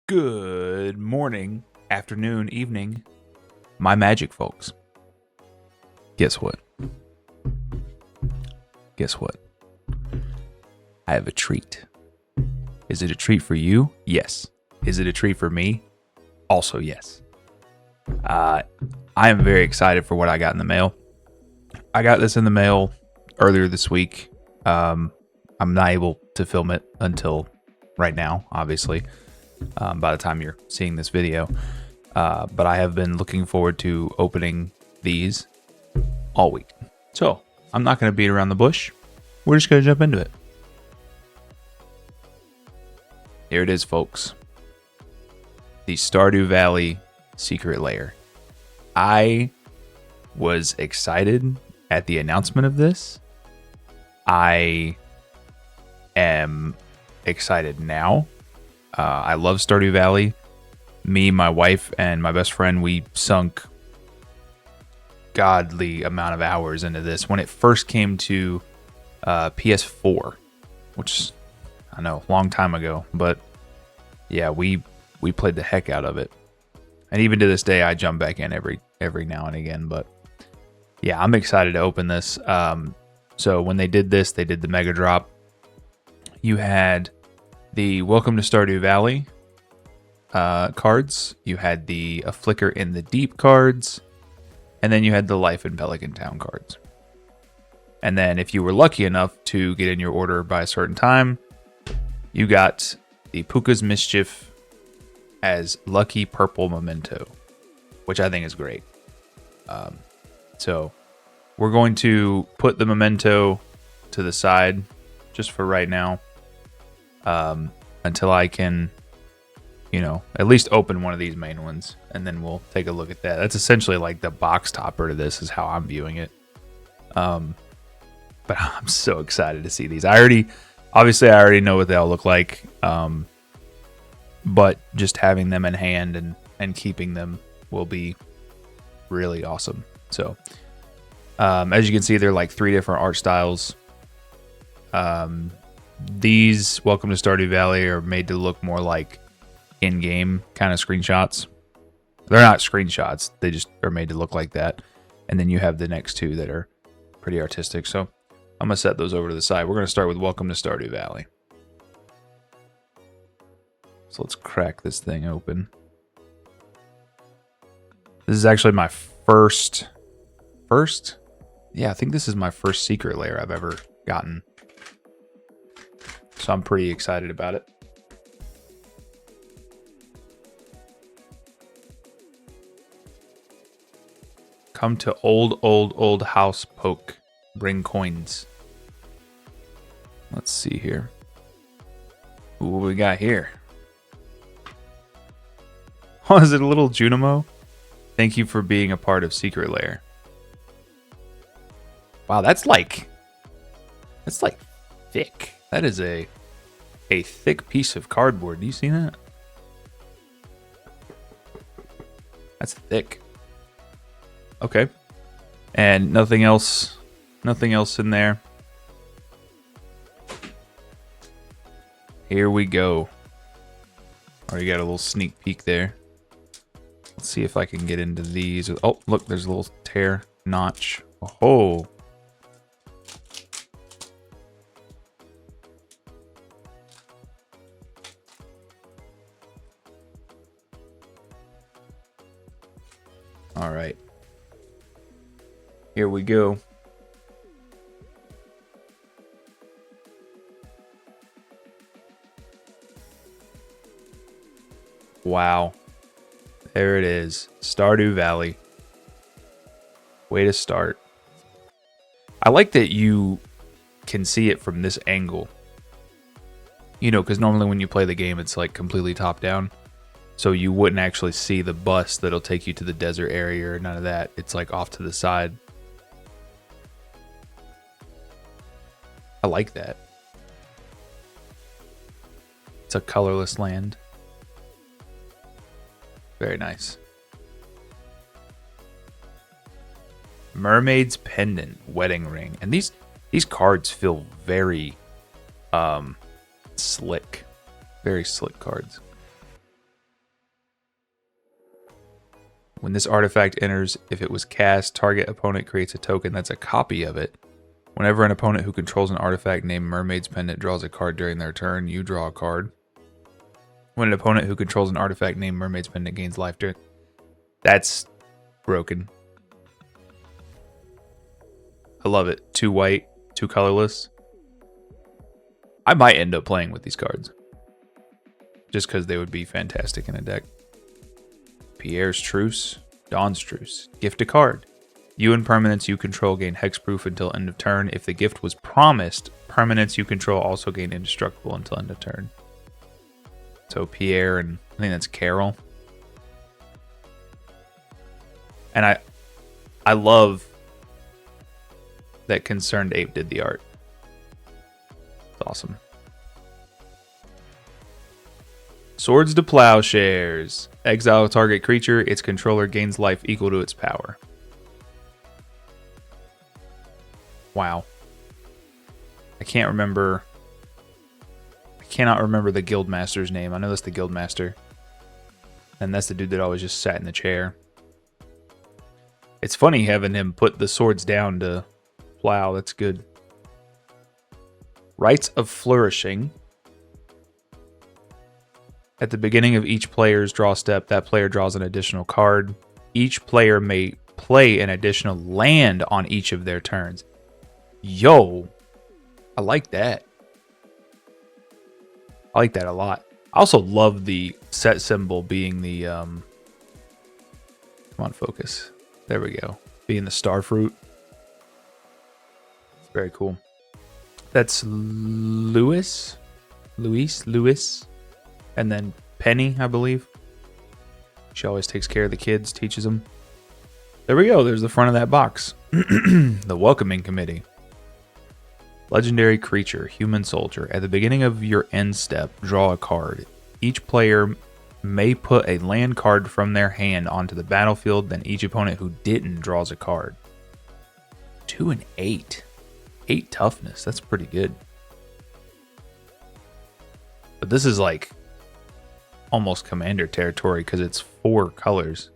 Good morning, afternoon, evening, my magic folks. Guess what? Guess what? I have a treat. Is it a treat for you? Yes. Is it a treat for me? Also, yes. I am very excited for what I got in the mail. I got this in the mail earlier this week. I'm not able to film it until right now, obviously. By the time you're seeing this video. But I have been looking forward to opening these all week. So I'm not going to beat around the bush. We're just going to jump into it. Here it is, folks. The Stardew Valley Secret Lair. I was excited at the announcement of this. I am excited now. I love Stardew Valley. Me, my wife, and my best friend, we sunk godly amount of hours into this when it first came to PS4, which I know, a long time ago. But yeah, we played the heck out of it. And even to this day, I jump back in every now and again. But yeah, I'm excited to open this. So when they did this, they did the Mega Drop. You had the Welcome to Stardew Valley cards. You had the A Flicker in the Deep cards. And then you had the Life in Pelican Town cards. And then if you were lucky enough to get in your order by a certain time, you got the Puka's Mischief as Lucky Purple Memento, which I think is great. So we're going to put the Memento to the side just for right now. Until I can, at least open one of these main ones, and then we'll take a look at that. That's essentially like the box topper to this is how I'm viewing it. But I'm so excited to see these. I already know what they all look like. But just having them in hand and keeping them will be really awesome. So, as you can see, they're like 3 different art styles. These Welcome to Stardew Valley are made to look more like in-game kind of screenshots. They're not screenshots. They just are made to look like that. And then you have the next 2 that are pretty artistic. So I'm going to set those over to the side. We're going to start with Welcome to Stardew Valley. So let's crack this thing open. This is actually my first? Yeah, I think this is my first secret lair I've ever gotten. So I'm pretty excited about it. Come to old house poke. Bring coins. Let's see here. Ooh, what we got here? Oh, is it a little Junimo? Thank you for being a part of Secret Lair. Wow, that's like thick. That is a thick piece of cardboard. Do you see that? That's thick. Okay. And nothing else in there. Here we go. Already got a little sneak peek there. Let's see if I can get into these. Oh, look, there's a little tear notch. Oh. All right. Here we go. Wow. There it is. Stardew Valley. Way to start. I like that you can see it from this angle. Because normally when you play the game, it's like completely top down. So you wouldn't actually see the bus that'll take you to the desert area or none of that. It's like off to the side. I like that. It's a colorless land. Very nice. Mermaid's Pendant, Wedding Ring. And these cards feel very slick. Very slick cards. When this artifact enters, if it was cast, target opponent creates a token that's a copy of it. Whenever an opponent who controls an artifact named Mermaid's Pendant draws a card during their turn, you draw a card. When an opponent who controls an artifact named Mermaid's Pendant gains life during... That's broken. I love it. 2 white, 2 colorless. I might end up playing with these cards. Just because they would be fantastic in a deck. Pierre's Truce, Dawn's Truce. Gift a card. You and permanents you control gain hexproof until end of turn. If the gift was promised, permanents you control also gain indestructible until end of turn. So Pierre and I think that's Carol. And I love that Concerned Ape did the art. It's awesome. Swords to Plowshares. Exile a target creature. Its controller gains life equal to its power. Wow. I cannot remember the Guildmaster's name. I know that's the Guildmaster. And that's the dude that always just sat in the chair. It's funny having him put the swords down to plow. That's good. Rites of Flourishing. At the beginning of each player's draw step, that player draws an additional card. Each player may play an additional land on each of their turns. Yo, I like that. I like that a lot. I also love the set symbol being the... come on, focus. There we go. Being the starfruit. Very cool. That's Luis. And then Penny, I believe. She always takes care of the kids, teaches them. There we go. There's the front of that box. The Welcoming Committee. Legendary creature, Human Soldier. At the beginning of your end step, draw a card. Each player may put a land card from their hand onto the battlefield, then each opponent who didn't draws a card. 2 and 8. 8 toughness. That's pretty good. But this is like almost commander territory because it's 4 colors.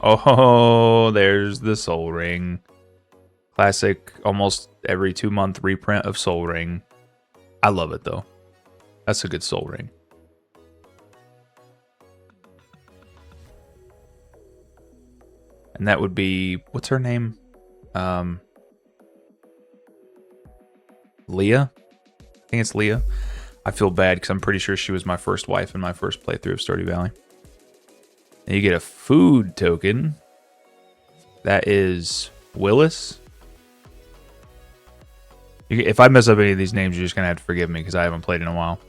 Oh, there's the Soul Ring. Classic, almost every 2-month reprint of Soul Ring. I love it though. That's a good Soul Ring. And that would be, what's her name? Leah? I think it's Leah. I feel bad because I'm pretty sure she was my first wife in my first playthrough of Stardew Valley. And you get a food token. That is Willis. If I mess up any of these names, you're just going to have to forgive me because I haven't played in a while.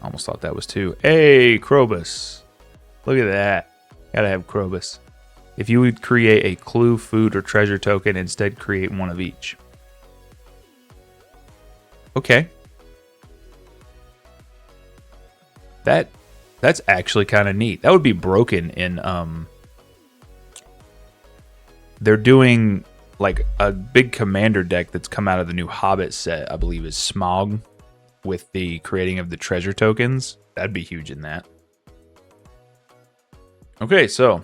Almost thought that was 2. Hey, Krobus. Look at that. Gotta have Krobus. If you would create a clue, food, or treasure token, instead create one of each. Okay. That's actually kind of neat. That would be broken in they're doing like a big commander deck that's come out of the new Hobbit set, I believe is Smog, with the creating of the treasure tokens. That'd be huge in that. Okay, so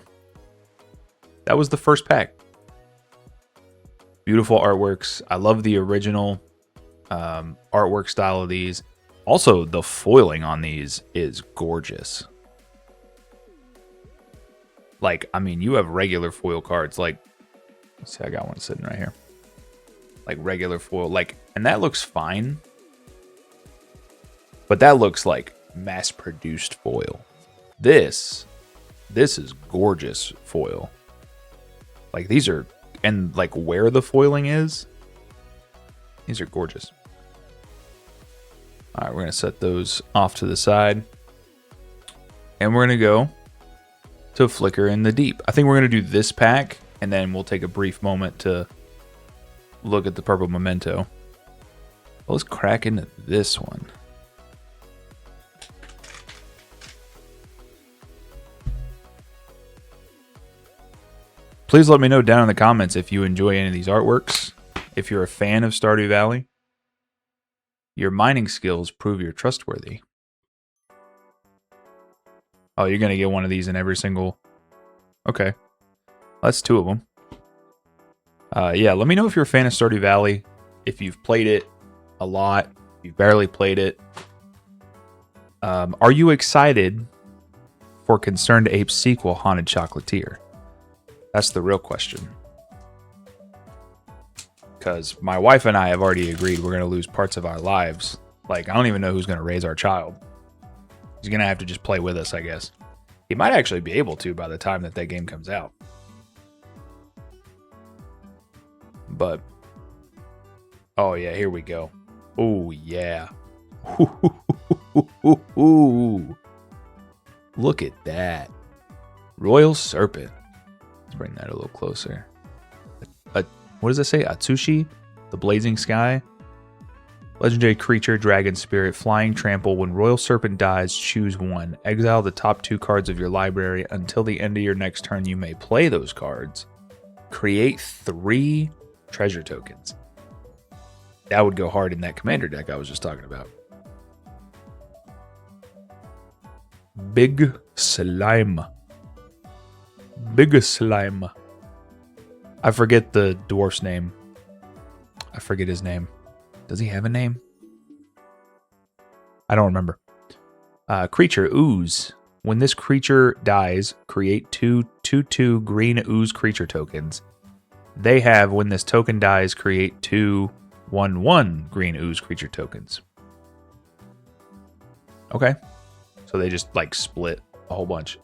that was the first pack. Beautiful artworks. I love the original artwork style of these. Also, the foiling on these is gorgeous. Like, I mean, you have regular foil cards. Like, let's see, I got one sitting right here. Like regular foil. Like, and that looks fine. But that looks like mass-produced foil. This is gorgeous foil. Like, these are, and like where the foiling is, these are gorgeous. All right, we're going to set those off to the side. And we're going to go to Flicker in the Deep. I think we're going to do this pack, and then we'll take a brief moment to look at the purple memento. Let's crack into this one. Please let me know down in the comments if you enjoy any of these artworks, if you're a fan of Stardew Valley. Your mining skills prove you're trustworthy. Oh, you're going to get one of these in every single... Okay. That's 2 of them. Yeah, let me know if you're a fan of Stardew Valley. If you've played it a lot. If you've barely played it. Are you excited for Concerned Ape's sequel, Haunted Chocolatier? That's the real question. Because my wife and I have already agreed we're going to lose parts of our lives. Like, I don't even know who's going to raise our child. He's going to have to just play with us, I guess. He might actually be able to by the time that game comes out. But, oh yeah, here we go. Oh yeah. Look at that. Royal Serpent. Let's bring that a little closer. What does it say? Atsushi? The Blazing Sky? Legendary creature, dragon spirit, flying trample. When Royal Serpent dies, choose one. Exile the top 2 cards of your library. Until the end of your next turn, you may play those cards. Create 3 treasure tokens. That would go hard in that commander deck I was just talking about. Big Slime. Big Slime. I forget the dwarf's name. I forget his name. Does he have a name? I don't remember. Creature, Ooze. When this creature dies, create 2/2/2 green Ooze creature tokens. They have, when this token dies, create 2/1/1 green Ooze creature tokens. Okay. So they just, like, split a whole bunch.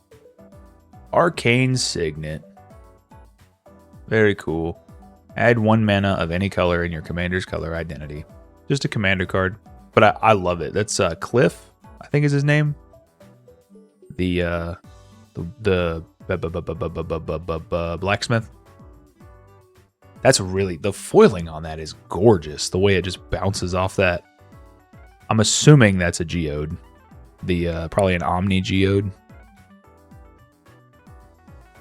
Arcane Signet. Very cool. Add 1 mana of any color in your commander's color identity. Just a commander card. But I love it. That's Cliff, I think is his name. The blacksmith. That's really... The foiling on that is gorgeous. The way it just bounces off that. I'm assuming that's a geode. Probably an Omni geode.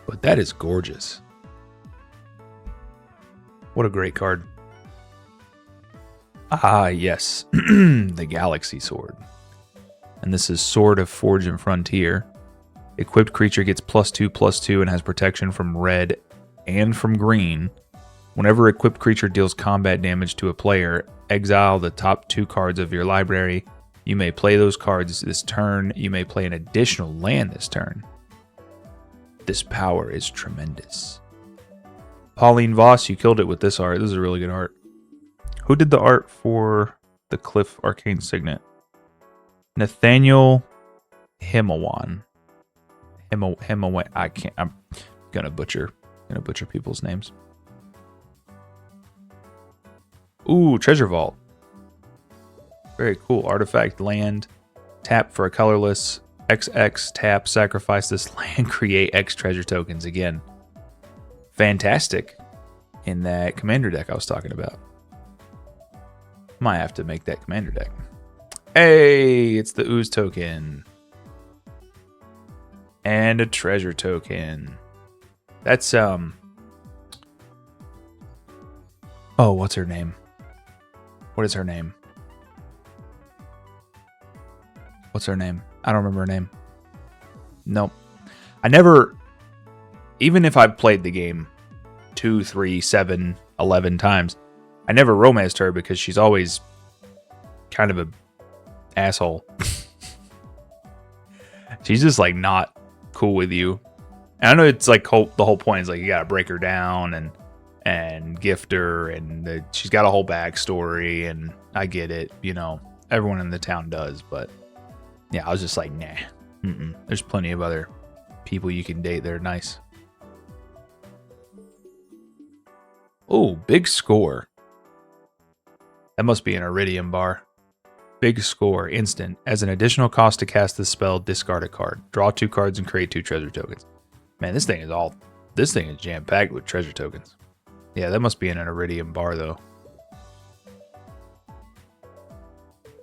But that is gorgeous. What a great card. Ah, yes. The Galaxy Sword. And this is Sword of Forge and Frontier. Equipped creature gets +2/+2 and has protection from red and from green. Whenever equipped creature deals combat damage to a player, exile the top 2 cards of your library. You may play those cards this turn. You may play an additional land this turn. This power is tremendous. Pauline Voss, you killed it with this art. This is a really good art. Who did the art for the Cliff Arcane Signet? Nathaniel Himawan. Himawan. I can't. I'm gonna butcher people's names. Ooh, Treasure Vault. Very cool. Artifact land. Tap for a colorless. XX tap. Sacrifice this land. Create X treasure tokens again. Fantastic. In that commander deck I was talking about. Might have to make that commander deck. Hey, it's the Ooze token. And a treasure token. That's, oh, what's her name? What is her name? What's her name? I don't remember her name. Nope. I never, even if I've played the game 2, 3, 7, 11 times, I never romanced her because she's always kind of a asshole. She's just like not cool with you. And I know it's like the whole point is like you gotta break her down and gift her, and she's got a whole backstory, and I get it, you know, everyone in the town does, but yeah, I was just like, nah. There's plenty of other people you can date that are nice. Oh, big score. That must be an Iridium bar. Big score, instant. As an additional cost to cast this spell, discard a card. Draw 2 cards and create 2 treasure tokens. Man, this thing is jam-packed with treasure tokens. Yeah, that must be in an Iridium bar, though.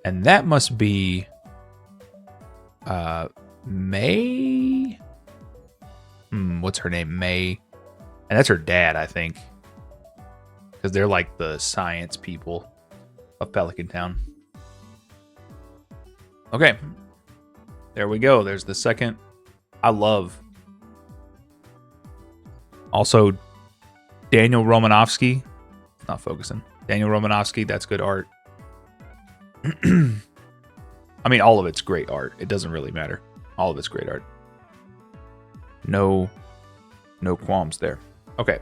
And that must be... May? What's her name? May. And that's her dad, I think. Because they're like the science people of Pelican Town. Okay. There we go. There's the second. I love. Also, Daniel Romanovsky. It's not focusing. Daniel Romanovsky, that's good art. I mean, all of it's great art. It doesn't really matter. All of it's great art. No qualms there. Okay.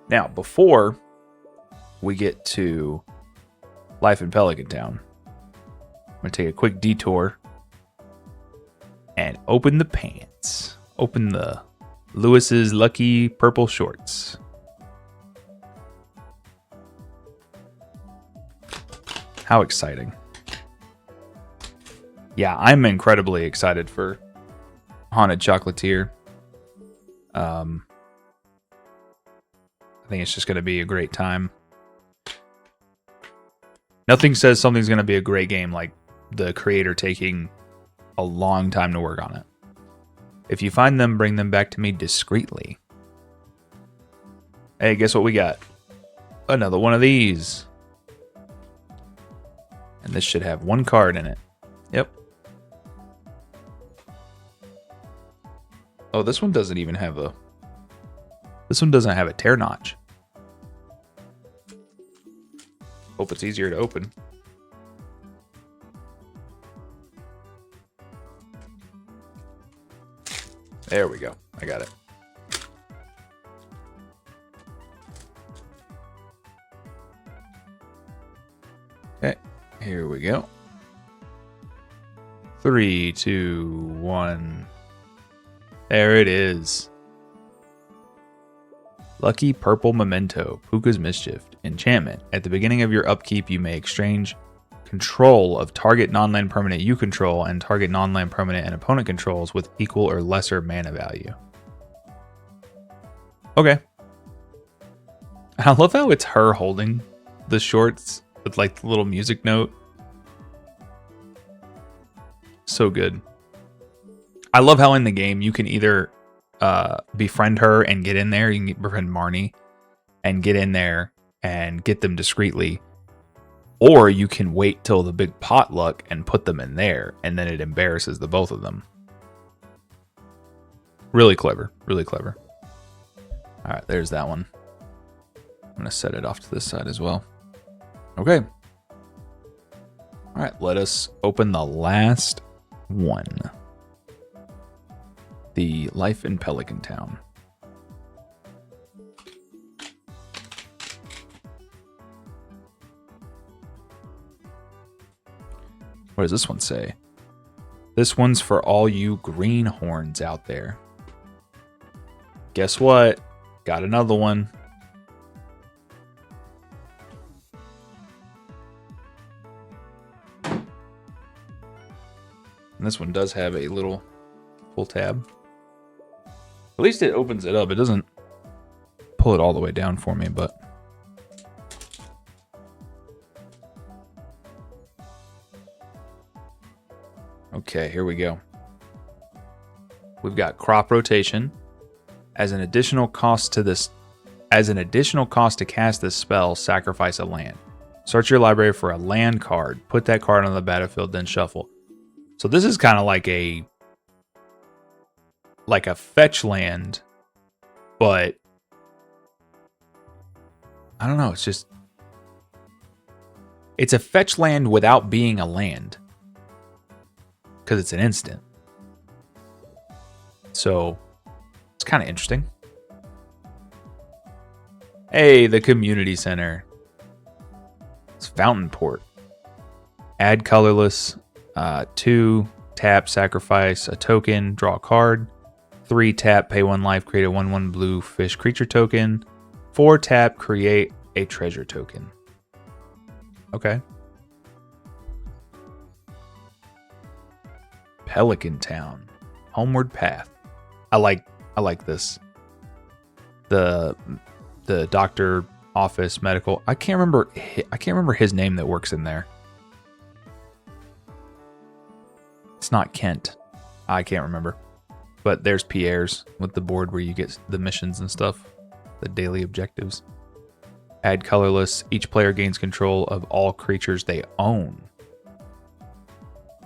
Now, before we get to life in Pelican Town, I'm going to take a quick detour and open the pants. Open the Lewis's Lucky Purple Shorts. How exciting. Yeah, I'm incredibly excited for Haunted Chocolatier. I think it's just going to be a great time. Nothing says something's going to be a great game like the creator taking a long time to work on it. If you find them, bring them back to me discreetly. Hey, guess what we got? Another one of these. And this should have one card in it. Yep. Oh, this one doesn't even have a... This one doesn't have a tear notch. Hope it's easier to open. There we go. I got it. Okay, here we go. 3, 2, 1. There it is. Lucky Purple Memento, Puka's Mischief. Enchantment. At the beginning of your upkeep, you may exchange control of target non-land permanent you control and target non-land permanent and opponent controls with equal or lesser mana value. Okay. I love how it's her holding the shorts with like the little music note. So good. I love how in the game you can either befriend her and get in there. You can befriend Marnie and get in there and get them discreetly. Or you can wait till the big potluck and put them in there, and then it embarrasses the both of them. Really clever. Really clever. All right, there's that one. I'm going to set it off to this side as well. Okay. All right, let us open the last one. The Life in Pelican Town. What does this one say? This one's for all you greenhorns out there. Guess what? Got another one. And this one does have a little pull tab. At least it opens it up. It doesn't pull it all the way down for me, but... Okay, here we go. We've got crop rotation. As an additional cost to cast this spell, sacrifice a land. Search your library for a land card. Put that card on the battlefield, then shuffle. So this is kind of like a fetch land, but I don't know, it's a fetch land without being a land. Because it's an instant. So, it's kind of interesting. Hey, the community center. It's Fountain Port. Add colorless. 2, tap, sacrifice a token, draw a card. 3, tap, pay 1 life, create a 1/1 blue fish creature token. 4, tap, create a treasure token. Okay. Pelican Town, Homeward Path. I like this. The doctor office medical. I can't remember his name that works in there. It's not Kent. I can't remember. But there's Pierre's with the board where you get the missions and stuff, the daily objectives. Add colorless. Each player gains control of all creatures they own.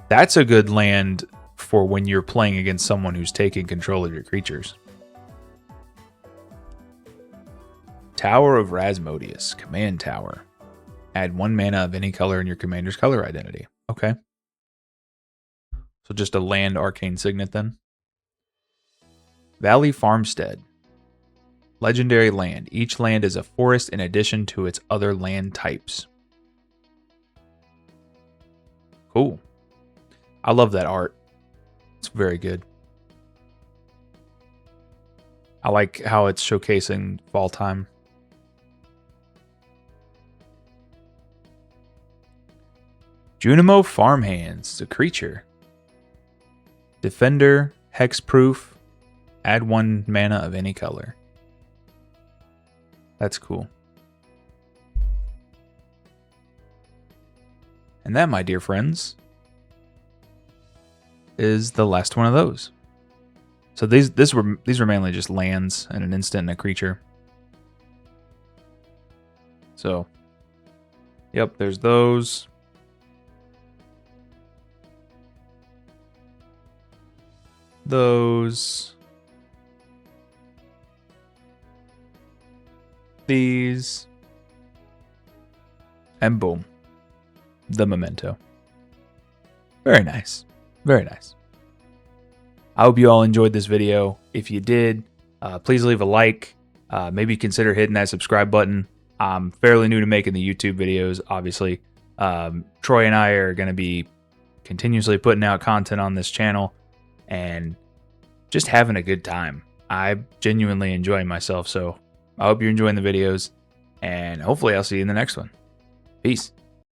That's a good land for when you're playing against someone who's taking control of your creatures. Tower of Rasmodius, Command Tower. Add 1 mana of any color in your commander's color identity. Okay. So just a land arcane signet then. Valley Farmstead. Legendary land. Each land is a forest in addition to its other land types. Cool. I love that art. It's very good. I like how it's showcasing fall time. Junimo Farmhands. It's a creature. Defender, hexproof. Add 1 mana of any color. That's cool. And that, my dear friends, is the last one of those. So these were mainly just lands and an instant and a creature. So, yep, there's those. These. And boom. The memento. Very nice. Very nice. I hope you all enjoyed this video. If you did, please leave a like. Maybe consider hitting that subscribe button. I'm fairly new to making the YouTube videos, obviously. Troy and I are going to be continuously putting out content on this channel and just having a good time. I'm genuinely enjoying myself, so I hope you're enjoying the videos, and hopefully I'll see you in the next one. Peace.